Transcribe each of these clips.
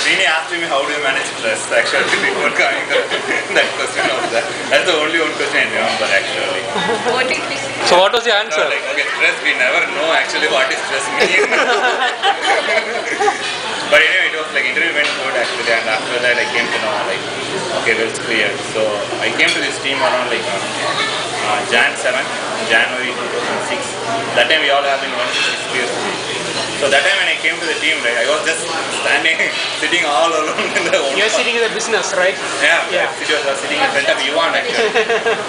Srini asked me how do you manage stress actually before coming to that question of that. That's the only one question I remember actually. So what was your So answer? like, okay, stress, we never know actually what is stress mean. But anyway, it was like interview went good actually, and after that I came to know like, okay, well it's clear. So I came to this team around like Jan 7, January 2006. That time we all have been 160 years. So that time when I came to the team, right, I was just standing, sitting all alone in the own You're sitting in the business, right? Yeah, Yeah. I was sitting in front of Yuvan actually.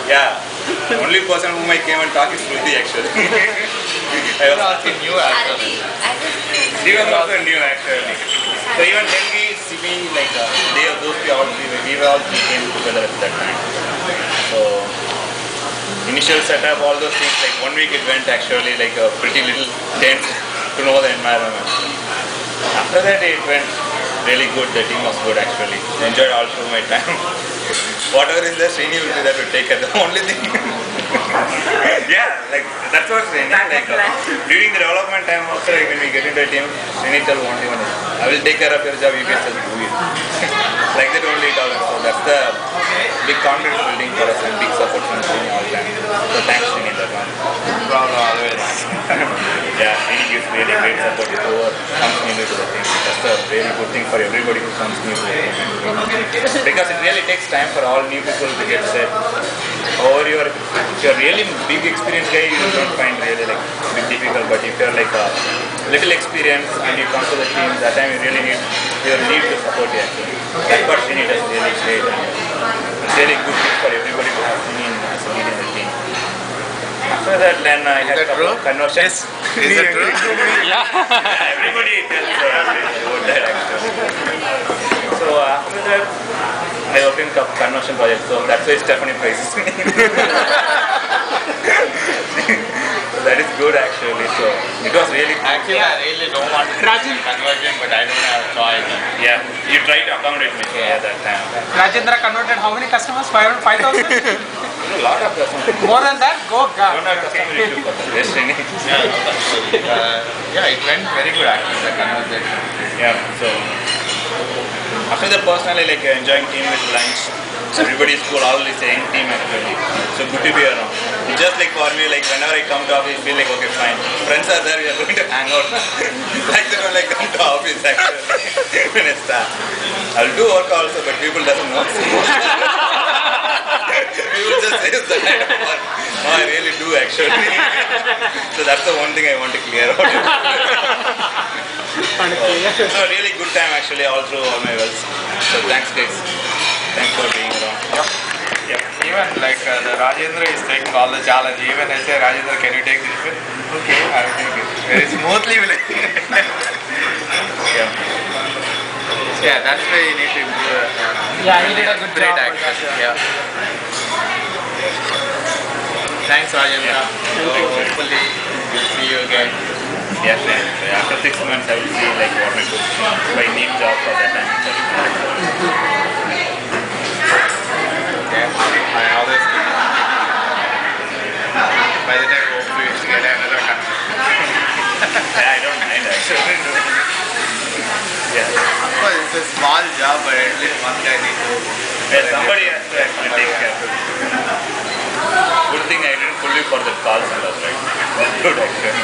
Yeah. The only person whom I came and talked is Shruti actually. I was also new actually. She was also new actually. So even Delgi, Sibi, like they those three all three, we all three came together at that time. So initial setup, all those things, like 1 week it went actually like a pretty little tense to know the environment. After that it went really good, the team was good actually. Enjoyed all through my time. Whatever is there, Srini will be there to take care. The only thing. Yeah, like that's what Srini, like during the development time also, like when we get into a team, Srini tell one thing, I will take care of your job, you guys just do it. Like that only it all. So that's the big confidence building for us and big support from Srini all the time. So thanks Srini that one. Problem always. Yeah, Srini gives really great support to whoever comes new to the team. That's a really good thing for everybody who comes new to the team. Because it really takes time for all new people to get set. Or if you're really big experienced guy, you don't find really like bit difficult. But if you're like a little experience and you come to the team, that time you really need to support you actually. That's what Srini does really great, and it's really good for everybody to have Srini as a leader in the team. After that, then I had a couple of conversions. Is that true? Yeah. Everybody tells about that actually. So after that, I worked in conversion project, so that's why Stephanie praises me. So that is good actually. So it was really Actually, I really don't want to Rajan. conversion, but I don't have a choice. yeah. You tried to accommodate me at that time. Rajendra converted how many customers? 5,000? A lot of customers. More than that? Go. Don't have customer issue for that. Yes, Srini. Yeah, it went very good actually, the conversation. Yeah. So after that, personally, like enjoying team with lunch. Everybody's cool, all the same team actually. So good to be around. It's just like for me, like whenever I come to office, feel like okay, fine. Friends are there, we are going to hang out. Like that when I come to office actually. When I start, I'll do work also, but people doesn't know. People just say that I don't work. No, I really do actually. So that's the one thing I want to clear out. So really good time actually all through all my wells. So thanks guys. Thanks for being around. Yeah. Even like the Rajendra is taking all the challenge. Even I say, Rajendra, can you take this? Okay, I will take it. Very smoothly will. Yeah. Yeah, that's why you need to improve. Yeah, he did a good Great job. actor. Yeah. Thanks, Rajendra. So hopefully we'll see you again. Yes, so after 6 months I will see like what my position. If I need job for that time. Okay. I always keep it. By the time hopefully we'll get another country. Yeah, I don't mind actually. Yeah. Of course, it's a small job, but at least one guy needs to. Yeah, somebody has to actually take care of it. Good thing I didn't pull you for the calls and all, right? That's good actually.